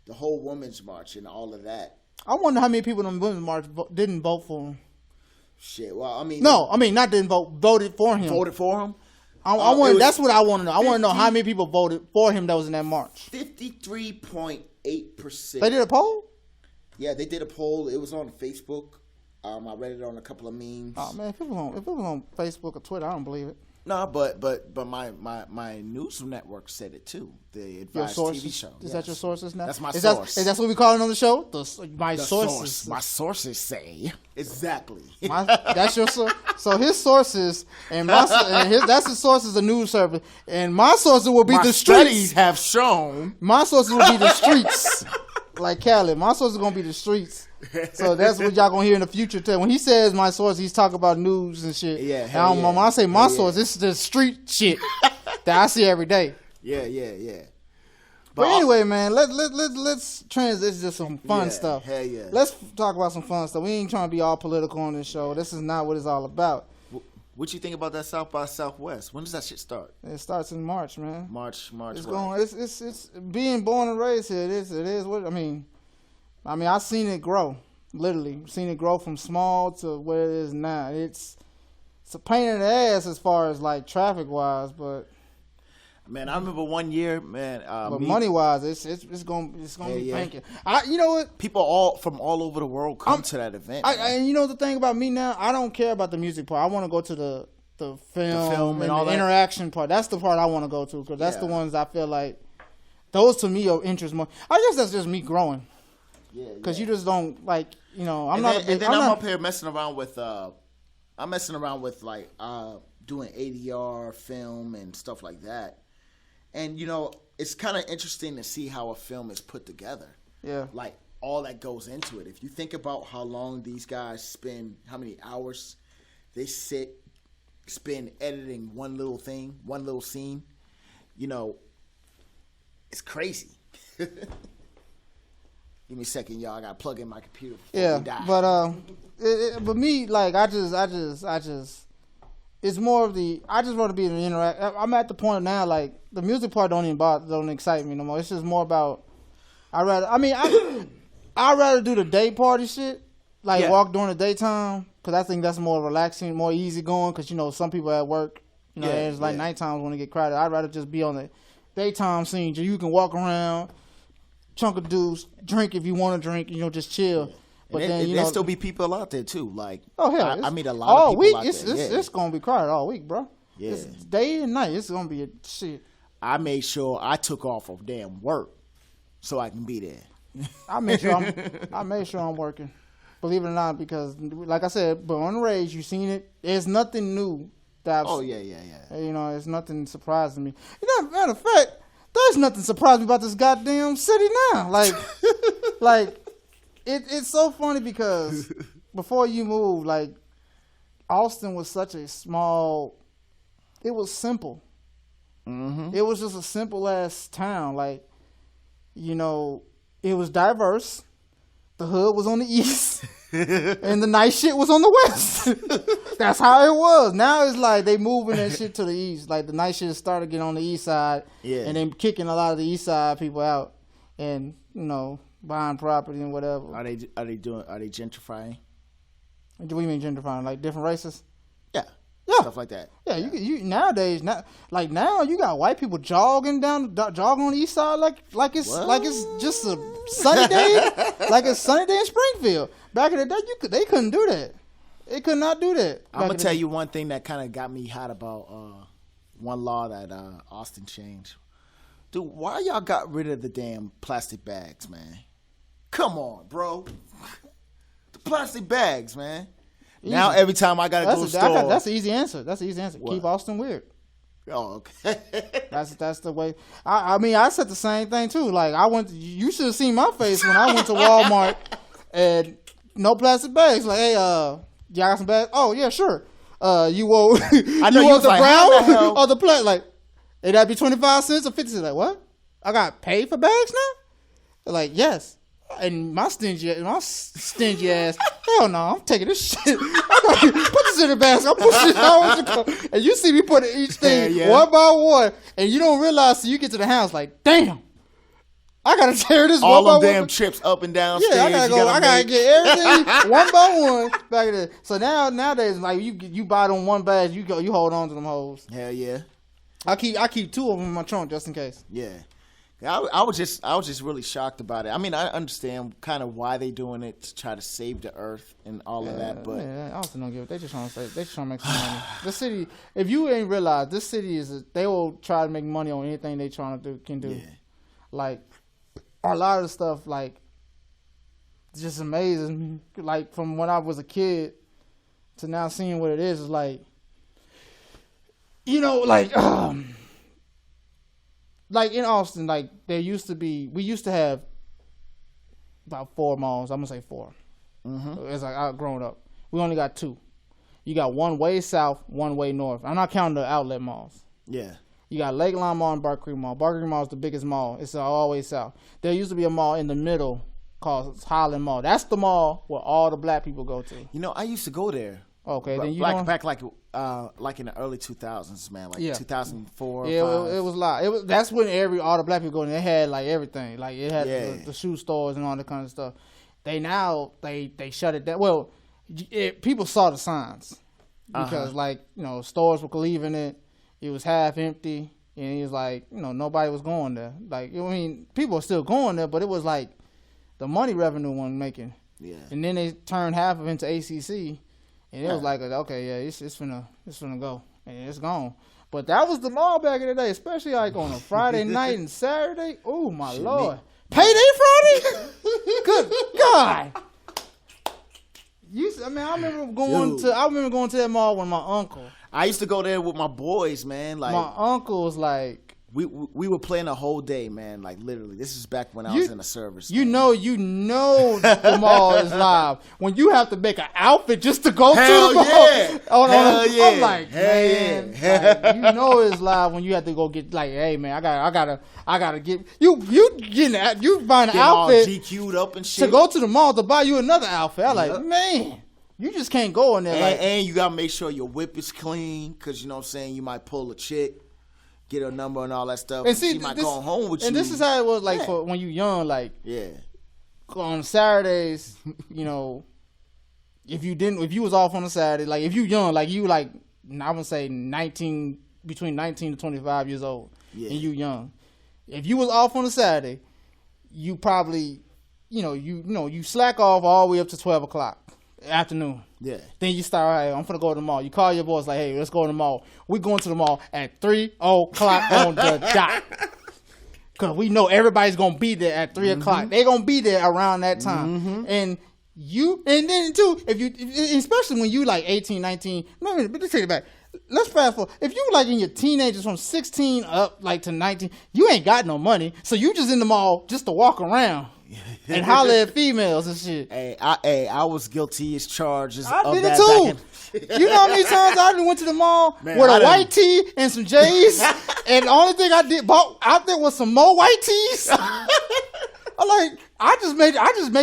the whole women's march and all of that. I wonder how many people in the women's march didn't vote for him. Shit. Well, I mean, not didn't vote. Voted for him. Voted for him. That's what I want to know. I want to know how many people voted for him that was in that march. 53.8%. They did a poll? Yeah, they did a poll. It was on Facebook. I read it on a couple of memes. Oh man, if it was on Facebook or Twitter, I don't believe it. No, but my news network said it too. The Advised TV show. Is that your sources now? That's my source. Is that what we call it on the show? My sources. Source. My sources say exactly. That's your source. So his sources that's his sources, a news service, and my sources will be the streets. Studies have shown. My sources will be the streets. Like Cali, my source is gonna be the streets. So that's what y'all gonna hear in the future too. When he says my source, he's talking about news and shit. Yeah. When I say my source, this is the street shit that I see every day. Yeah. But anyway, man, let's transition to some fun stuff. Hell yeah. Let's talk about some fun stuff. We ain't trying to be all political on this show. This is not what it's all about. What you think about that South by Southwest? When does that shit start? It starts in March, man. March. It's going. It's being born and raised here. It is what I mean. I've seen it grow. Literally, seen it grow from small to where it is now. It's a pain in the ass as far as like traffic wise, but man, I remember one year, man. But money wise, it's gonna be banking. You know what? People from all over the world come to that event. And you know the thing about me now, I don't care about the music part. I want to go to the film and all the interaction part. That's the part I want to go to because that's the ones I feel like those to me are interest more. I guess that's just me growing. Yeah. Because you just don't like, I'm up here messing around with like doing ADR film and stuff like that. And it's kind of interesting to see how a film is put together. Yeah. Like all that goes into it. If you think about how long these guys spend, how many hours they spend editing one little thing, one little scene, it's crazy. Give me a second, y'all. I gotta plug in my computer before we die. But me, like, I just, it's more of I just want to be in the interact. I'm at the point now, like, the music part don't excite me no more. It's just more about, I'd rather do the day party shit, like walk during the daytime, because I think that's more relaxing, more easy going, because, some people at work, it's like nighttime when it get crowded. I'd rather just be on the daytime scene, so you can walk around, chunk of dudes, drink if you want to drink, just chill. But then there still be people out there too. Like, oh hell, I meet a lot of people out there. It's gonna be crowded all week, bro. Yeah, it's day and night. It's gonna be a shit. I made sure I took off of damn work so I can be there. I made sure I'm working. Believe it or not, because like I said, but on the Rays, you seen it. There's nothing new. It's nothing surprising me. Matter of fact, there's nothing surprising me about this goddamn city now. Like, it's so funny because before you move, like, Austin was such a small. It was simple. Mm-hmm. It was just a simple ass town. Like, it was diverse. The hood was on the east, and the nice shit was on the west. That's how it was. Now it's like they moving that shit to the east. Like the nice shit started getting on the east side, and then kicking a lot of the east side people out, and buying property and whatever. Are they gentrifying? What do you mean gentrifying? Like different races? Yeah. Stuff like that. Yeah, you nowadays now you got white people jogging on the east side like it's just a sunny day, like it's sunny day in Springfield. Back in the day, they couldn't do that. They could not do that. I'm gonna tell you one thing that kind of got me hot about one law that Austin changed. Dude, why y'all got rid of the damn plastic bags, man? Come on, bro. The plastic bags, man. Easy. Now every time I gotta go to the store, that's the easy answer. What? Keep Austin weird. Oh, okay. that's the way. I said the same thing too. Like you should have seen my face when I went to Walmart and no plastic bags. Like, hey, y'all got some bags? Oh yeah, sure. You want I know you want the like, brown or the plastic? Like, hey, that'd be 25 cents or 50 cents. Like, what? I got paid for bags now? They're like, yes. And my stingy ass, hell no, I'm taking this shit. I'm like, put this in the basket. I'm pushing it out. And you see me putting each thing one by one, and you don't realize till you get to the house, like, damn. I gotta tear this all one them by damn one. trips up and down. Yeah, I gotta go. I gotta get everything one by one back there. So nowadays, like you buy them one bag, you hold on to them hoes. Hell yeah. I keep 2 of them in my trunk just in case. Yeah. I was just really shocked about it. I mean, I understand kind of why they doing it to try to save the earth and all of that, but I also don't give it. They just trying to make some money. The city, if you ain't realized, this city they will try to make money on anything they can do. Yeah. Like a lot of the stuff, like just amazes me. Like from when I was a kid to now seeing what it is like, like in Austin, like we used to have about 4 malls. I'm gonna say 4. Mm-hmm. It's like I've grown up. We only got 2. You got one way south, one way north. I'm not counting the outlet malls. Yeah. You got Lakeline Mall and Bark Creek Mall. Bark Creek Mall is the biggest mall. It's all the way south. There used to be a mall in the middle called Highland Mall. That's the mall where all the black people go to. You know, I used to go there. Okay, then back like in the early 2000s, man, like 2004. Yeah, it was a lot. That's when all the black people go in. They had like everything, like it had the shoe stores and all that kind of stuff. They shut it down. Well, people saw the signs because stores were leaving it. It was half empty, and he was like, nobody was going there. Like, I mean, people were still going there, but it was like the money revenue wasn't making. Yeah. And then they turned half of it into ACC. And it was like, okay, yeah, it's finna go, and it's gone. But that was the mall back in the day, especially like on a Friday night and Saturday. Oh my Lord, payday Friday! Good God! I remember going to that mall with my uncle. I used to go there with my boys, man. Like my uncle was like. We were playing a whole day, man. Like literally, this is back when I was in the service. You know, the mall is live when you have to make an outfit just to go to the mall. Hell yeah! I'm like, man, like, it's live when you have to go get like, hey man, I gotta get you buying an outfit all GQ'd up and shit to go to the mall to buy you another outfit. I'm like, man. You just can't go in there. And you gotta make sure your whip is clean, cause you know what I'm saying. You might pull a chick. Get her number and all that stuff. And see, she might go home with you. And this is how it was like for when you young, like on Saturdays, if you was off on a Saturday, like if you young, like you like I would say between 19 to 25 years old, and you young. If you was off on a Saturday, you probably you slack off all the way up to 12 o'clock. Afternoon. Yeah. Then you start, hey, I'm finna go to the mall. You call your boys like, hey, let's go to the mall. We going to the mall at 3 o'clock on the dot. Cause we know everybody's gonna be there at 3 o'clock. They gonna be there around that time. Mm-hmm. And then too, especially when you like 18, 19, no, but let's take it back. Let's fast forward. If you like in your teenagers from 16 up like to 19, you ain't got no money. So you just in the mall just to walk around. And holler at females and shit. I was guilty as charged. I did it too. You know how many times I went to the mall with a white tee and some J's, and the only thing I bought out there was some more white tees. I just made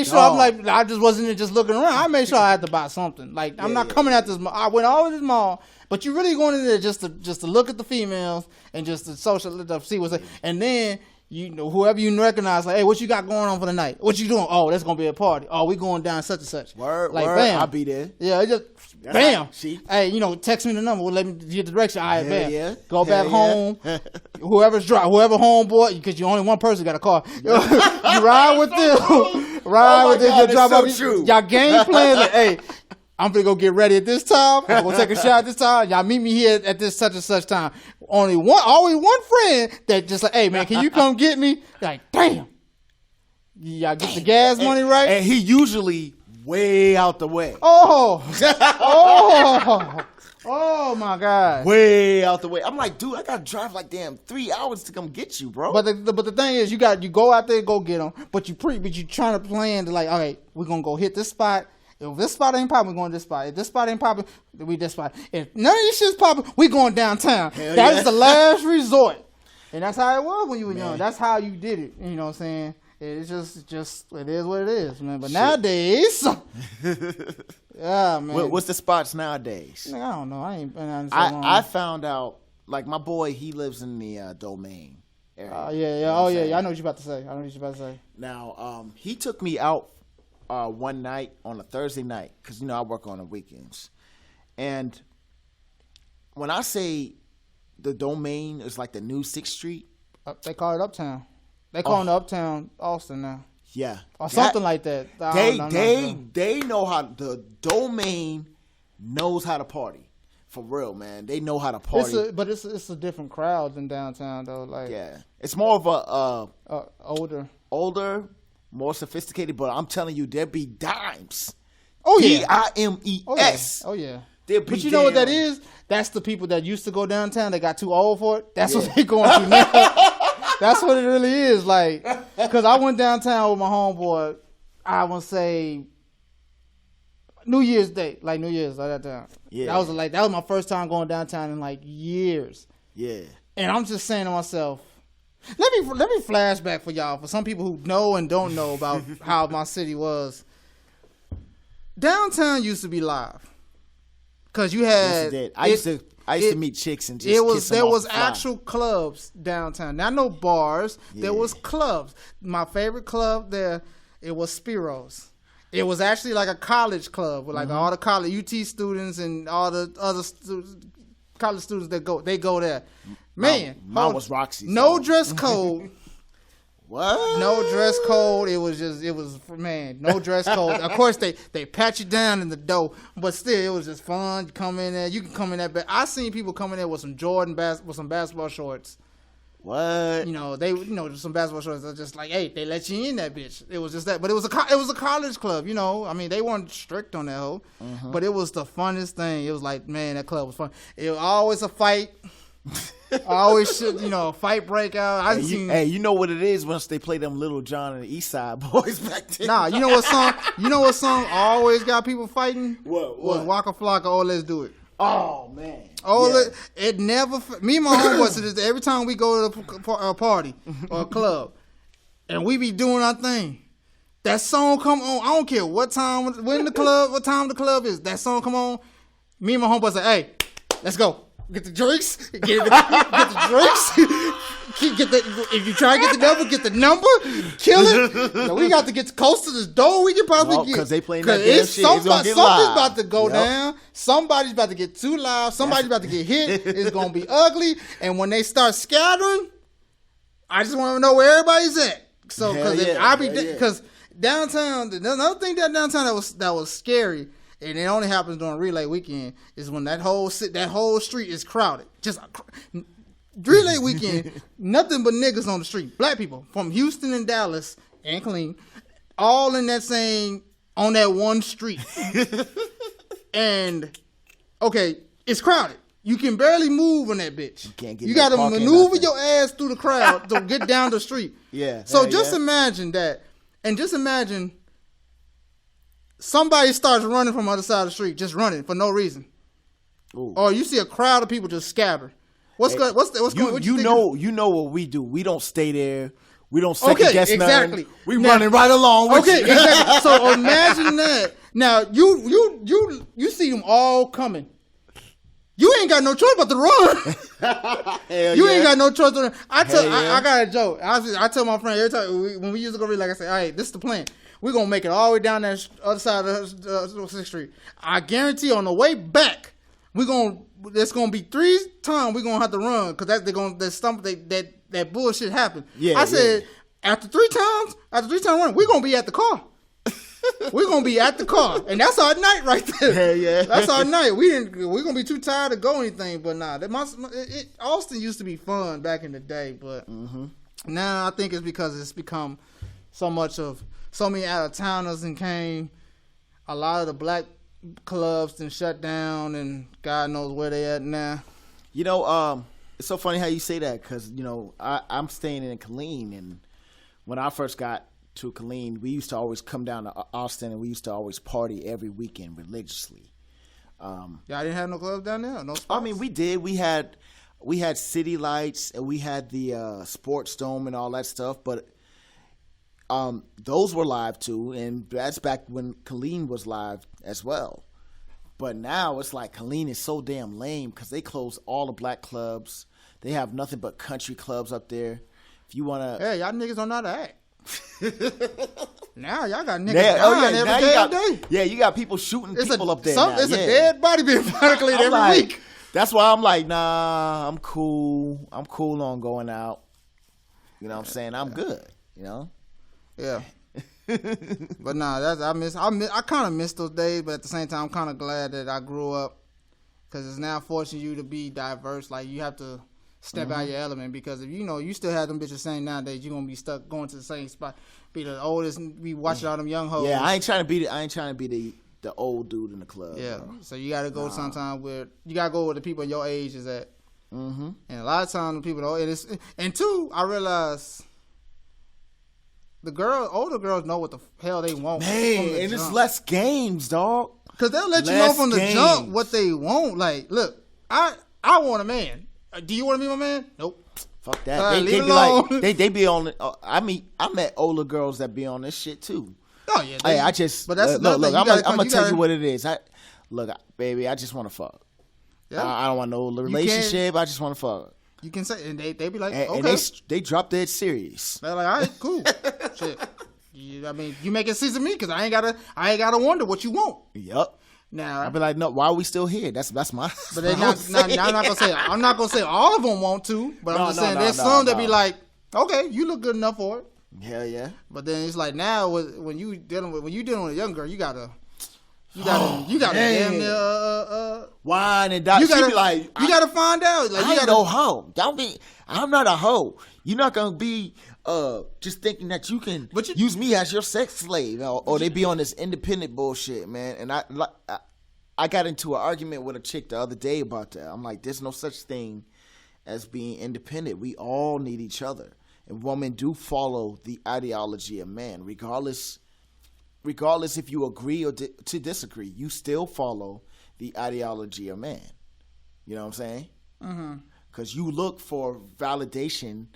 sure I just wasn't just looking around. I made sure I had to buy something. Like I'm not coming at this mall. I went all of this mall, but you're really going in there just to look at the females and just to social see what's and then. Whoever you recognize, like, hey, what you got going on for the night? What you doing? Oh, that's gonna be a party. Oh, we going down such and such. Word, bam. I'll be there. Yeah, it just bam. Hey, text me the number. We'll let me get the direction. All right, bam. Yeah. Go back home. Whoever homeboy, because you only one person got a car. You ride with them. God, You drop so off. true. Y'all game plan. Like, hey. I'm gonna go get ready at this time. I'm gonna take a shot at this time. Y'all meet me here at this such and such time. Always one friend that just like, hey man, can you come get me? Like, damn. Y'all get the gas money right. And he usually way out the way. Oh my God. Way out the way. I'm like, dude, I gotta drive like damn 3 hours to come get you, bro. But the thing is, you go out there and go get them. But you trying to plan to like, all right, we're gonna go hit this spot. If this spot ain't popping, we're going to this spot. If this spot ain't popping, we this spot. If none of this shit's popping, we going downtown. That is the last resort. And that's how it was when you were young. That's how you did it. You know what I'm saying? It's just it is what it is, man. But nowadays, yeah, man. What's the spots nowadays? Nigga, I don't know. I ain't been on so long. I found out, like, my boy, he lives in the Domain area. Yeah. I know what you're about to say. Now, he took me out one night on a Thursday night because, I work on the weekends. And when I say the Domain is like the new 6th Street. They call it Uptown. They call it Uptown Austin now. Yeah. Or something like that. They know how, the Domain knows how to party. For real, man. They know how to party. But it's a different crowd than downtown, though. Like, yeah. It's more of a older, more sophisticated, but I'm telling you, there be dimes. Oh, yeah. DIMES. Oh, yeah. But you know what that is? That's the people that used to go downtown. They got too old for it. That's what they going through now. That's what it really is. Like, because I went downtown with my homeboy, I would say New Year's Day. Like that time. Yeah. That was my first time going downtown in like years. Yeah. And I'm just saying to myself, let me flashback for y'all, for some people who know and don't know about how my city was. Downtown used to be live. Cause you had, I used to meet chicks and just there was actual clubs downtown. Not no bars. Yeah. There was clubs. My favorite club there, it was Spiro's. It was actually like a college club with like all the college UT students and all the other college students that go there. Man, mine was Roxy. No dress code. What? No dress code. It was no dress code. Of course, they pat you down in the door, but still, it was just fun. You come in there. You can come in there. But I seen people come in there with some with some basketball shorts. What? Some basketball shorts. They're just like, hey, they let you in that bitch. It was just that. But it was a college club. I mean, they weren't strict on that hoe, but it was the funnest thing. It was like, man, that club was fun. It was always a fight. I always should, fight break out. You know what it is once they play them Little John and the East Side Boys back then. Nah, you know what song always got people fighting? What? Was Waka Flocka, Oh Let's Do It. Oh man. It never. Me and my homeboys to this day, every time we go to a party or a club, and we be doing our thing, that song come on. I don't care what time the club is. That song come on. Me and my homeboys say, "Hey, let's go." Get the drinks. Get the drinks. If you try to get the number, get the number. Kill it. Now, we got to get close to this door we can possibly get. Because they playing that damn shit. Something's about to go down. Somebody's about to get too loud. Somebody's about to get hit. It's going to be ugly. And when they start scattering, I just want to know where everybody's at. So, because downtown, another thing downtown that was scary, and it only happens during relay weekend, is when that whole street is crowded. Just relay weekend, nothing but niggas on the street. Black people from Houston and Dallas and Killeen, all in on that one street. And okay, it's crowded. You can barely move on that bitch. You got to maneuver your ass through the crowd to get down the street. Yeah. So just imagine that, and just imagine somebody starts running from the other side of the street, just running for no reason. Ooh. Or you see a crowd of people just scatter. What's going? You know what we do. We don't stay there. We don't second guess exactly. nothing. We running right along with you. Exactly. So imagine that. Now you see them all coming. You ain't got no choice but to run. You ain't got no choice to run. I got a joke. I tell my friend every time when we used to go read, like I say, all right, this is the plan. We're going to make it all the way down that other side of 6th Street. I guarantee on the way back, there's going to be 3 times we're going to have to run because that bullshit happened. Yeah, I said, after 3 times running, we're going to be at the car. We're going to be at the car. And that's our night right there. Hell yeah. That's our night. We're going to be too tired to go anything, but nah. Austin used to be fun back in the day, but now I think it's because it's become so many out-of-towners and came. A lot of the black clubs and shut down, and God knows where they at now. It's so funny how you say that because, I'm staying in Killeen, and when I first got to Killeen, we used to always come down to Austin, and we used to always party every weekend religiously. Y'all didn't have no clubs down there? No spots? I mean, we did. We had City Lights, and we had the Sports Dome and all that stuff, but those were live too, and that's back when Colleen was live as well. But now it's like Colleen is so damn lame because they close all the black clubs. They have nothing but country clubs up there. If you wanna, hey, y'all niggas don't know how to act. Now y'all got niggas dying every day. Yeah, you got people shooting people up there. It's a dead body being violated every week. That's why I'm like, nah, I'm cool. I'm cool on going out. You know what I'm saying? I'm good. You know? Yeah. But nah, I kind of miss those days, but at the same time, I'm kind of glad that I grew up because it's now forcing you to be diverse. Like, you have to step out your element because if you still have them bitches saying nowadays, you're gonna be stuck going to the same spot, be the oldest, be watching all them young hoes. Yeah, I ain't trying to be the old dude in the club. Yeah, bro. so you gotta go sometime where you gotta go where the people your age is at. Mm-hmm. And a lot of times the people and two, I realize older girls know what the hell they want. Man, and it's less games, dog. Because they'll let you know from the jump what they want. Like, look, I want a man. Do you want to be my man? Nope. Fuck that. They be like, they be on. I met older girls that be on this shit too. Oh yeah. Hey, I just but that's look. I'm gonna tell you what it is. Baby, I just want to fuck. Yeah. I don't want no relationship. I just want to fuck. You can say, and they be like, and, okay. And they drop dead serious. They're like, all right, cool. Shit. I mean, you make it sense to me because I ain't gotta wonder what you want. Yep. Now I'll be like, no, why are we still here? That's my. But I'm not gonna say all of them want to. But I'm just saying there's some that be like, okay, you look good enough for it. Hell yeah. But then it's like now when you dealing with a young girl, you gotta damn near wine and die. You gotta find out. Like, I ain't no hoe. I'm not a hoe. You're not gonna be just thinking that you can use me as your sex slave, or they be on this independent bullshit, man. And I got into an argument with a chick the other day about that. I'm like, there's no such thing as being independent. We all need each other, and women do follow the ideology of man, regardless if you agree or to disagree. You still follow the ideology of man. You know what I'm saying? Mm-hmm. Because you look for validation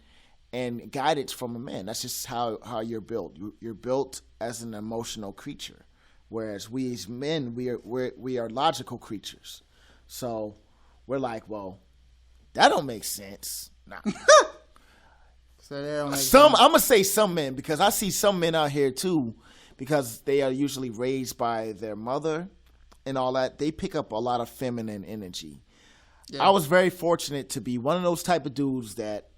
and guidance from a man. That's just how you're built. You're built as an emotional creature, whereas we as men, we are logical creatures. So we're like, well, that don't make sense. Nah. So I'm gonna say some men, because I see some men out here too, because they are usually raised by their mother and all that. They pick up a lot of feminine energy. Yeah. I was very fortunate to be one of those type of dudes that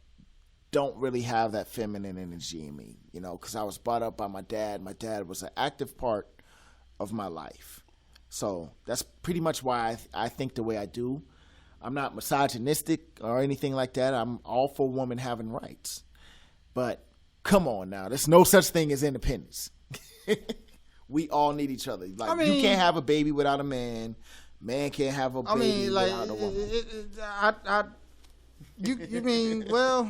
don't really have that feminine energy in me, because I was brought up by my dad. My dad was an active part of my life. So that's pretty much why I think the way I do. I'm not misogynistic or anything like that. I'm all for women having rights. But come on now, there's no such thing as independence. We all need each other. Like, you can't have a baby without a man. Man can't have a baby without a woman. You mean, well,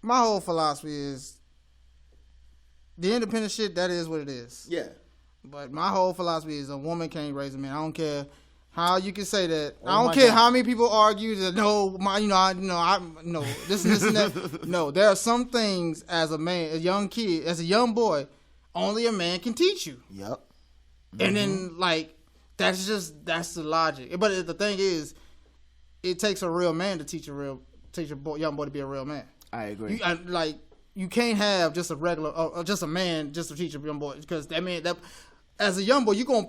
my whole philosophy is the independent shit, that is what it is. Yeah. But my whole philosophy is a woman can't raise a man. I don't care how you can say that. I don't care how many people argue that this and that. No, there are some things as a man, a young kid, as a young boy, only a man can teach you. Yep. Mm-hmm. And then that's the logic. But the thing is, it takes a real man to teach a young boy to be a real man. I agree. You can't have just a regular, or just a man just to teach a young boy, because that as a young boy you gonna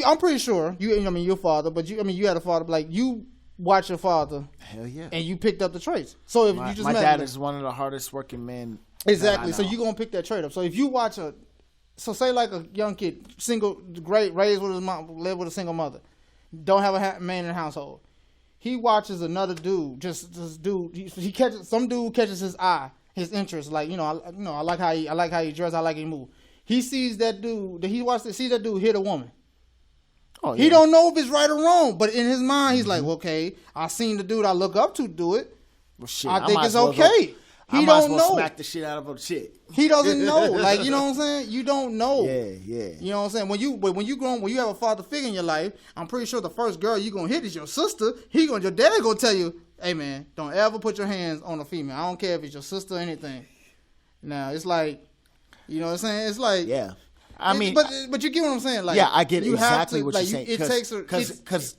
I'm pretty sure your father, but you had a father, like, you watch your father. Hell yeah. And you picked up the traits. So if my dad is one of the hardest working men. Exactly. So you gonna pick that trait up. So if you watch say like a young kid, single, great, raised with his mom, live with a single mother, don't have a man in the household. He watches another dude, this dude. He catches some dude catches his eye, his interest. Like, I like how he dress, I like how he move. He sees that dude. Sees that dude hit a woman. Oh, yeah. He don't know if it's right or wrong, but in his mind, he's like, okay, I seen the dude I look up to do it. Well, shit, I think it's okay. He don't know. Smack the shit out of him. Shit. He doesn't know. Like, you know what I'm saying? You don't know. Yeah. You know what I'm saying? When you have a father figure in your life, I'm pretty sure the first girl you gonna hit is your sister. Your daddy gonna tell you, hey man, don't ever put your hands on a female. I don't care if it's your sister or anything. Now it's like, you know what I'm saying? It's like, Yeah. I mean, but you get what I'm saying? Like, yeah, I get you exactly have to, what like, you're saying. It takes Because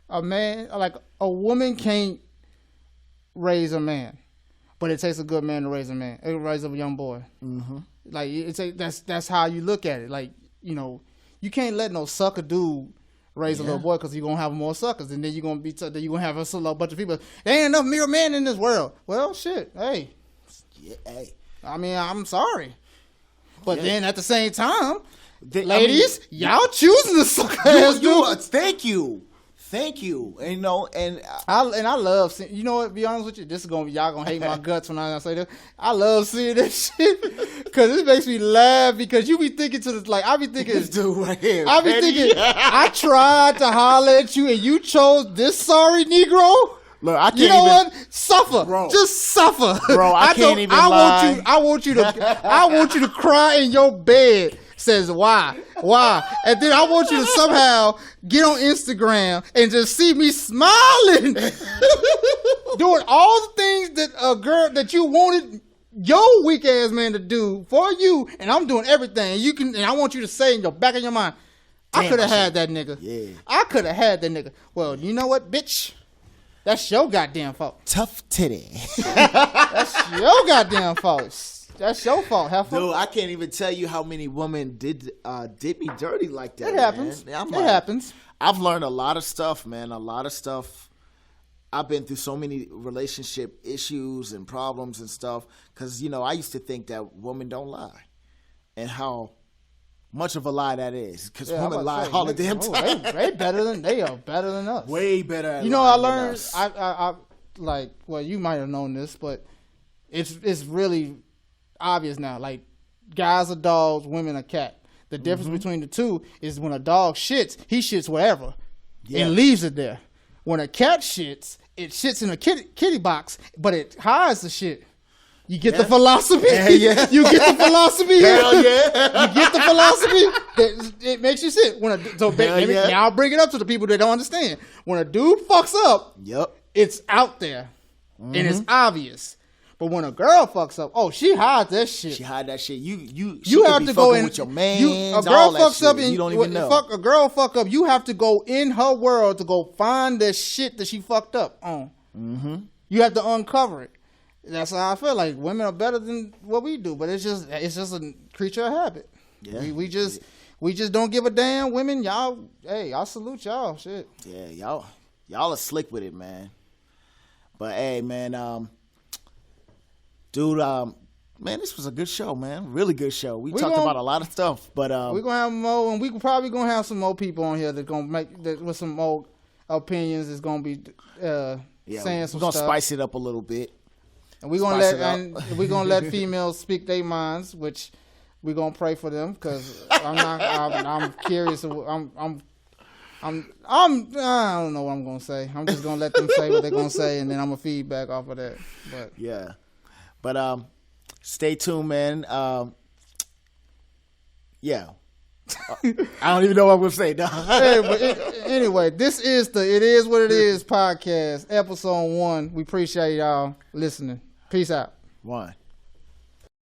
a man, like a woman can't raise a man, but it takes a good man to raise a man. It raise a young boy. Mm-hmm. Like that's how you look at it. Like, you know, you can't let no sucker dude raise a little boy because you're gonna have more suckers, and then you're gonna then you're gonna have a bunch of people. There ain't enough mere men in this world. Well, shit. Hey, I mean, I'm sorry, but then at the same time, ladies, y'all choosing to suck ass dude. Thank you. And, you know, and I love seeing, you know what, be honest with you, this is gonna be, y'all gonna hate my guts when I say this. I love seeing this shit because it makes me laugh, because you be thinking to this, like, I be thinking, this dude right here, I be thinking, I tried to holler at you and you chose this sorry Negro. Look, I can't you know even, what? Suffer, bro. Just suffer, bro. I can't even lie. I want you to cry in your bed. Says why, and then I want you to somehow get on Instagram and just see me smiling, doing all the things that a girl that you wanted your weak ass man to do for you, and I'm doing everything you can. And I want you to say in your back of your mind, I could have had that nigga. Yeah, I could have had that nigga. Well, you know what, bitch? That's your goddamn fault. Tough titty. That's your goddamn fault. That's your fault, heifer. Dude, I can't even tell you how many women did me dirty like that. It happens. Man. It happens. I've learned a lot of stuff, man. A lot of stuff. I've been through so many relationship issues and problems and stuff. Because, you know, I used to think that women don't lie. And how much of a lie that is. Because women lie all the damn time. They are better than us. Way better at You know, I learned, I like, well, you might have known this, but it's really obvious now. Like, guys are dogs, women are cat. The difference between the two is when a dog shits, he shits wherever and leaves it there. When a cat shits, it shits in a kitty box, but it hides the shit. You get the philosophy? Yeah. You get the philosophy? Hell yeah. You get the philosophy? That it makes you shit. Now I'll bring it up to the people that don't understand. When a dude fucks up, it's out there and it's obvious. But when a girl fucks up, she hides that shit. She hide that shit. You have to go in with your man. A girl fucks up and you don't even know. A girl fuck up. You have to go in her world to go find the shit that she fucked up on. Mm-hmm. You have to uncover it. That's how I feel. Like, women are better than what we do, but it's just a creature of habit. Yeah. We just don't give a damn. Women, y'all. Hey, I salute y'all. Shit. Yeah, y'all are slick with it, man. But hey, man, dude, man, this was a good show, man. Really good show. We talked about a lot of stuff, but we're gonna have more, and we probably gonna have some more people on here that gonna make that with some more opinions. Is gonna be saying some stuff. We're gonna spice it up a little bit, and we're gonna let females speak their minds, which we're gonna pray for them, because I'm curious. I don't know what I'm gonna say. I'm just gonna let them say what they're gonna say, and then I'm gonna feedback off of that. But yeah. But stay tuned, man. Yeah. I don't even know what I'm going to say. No. Hey, but anyway, this is the It Is What It Is podcast, episode 1. We appreciate y'all listening. Peace out. 1.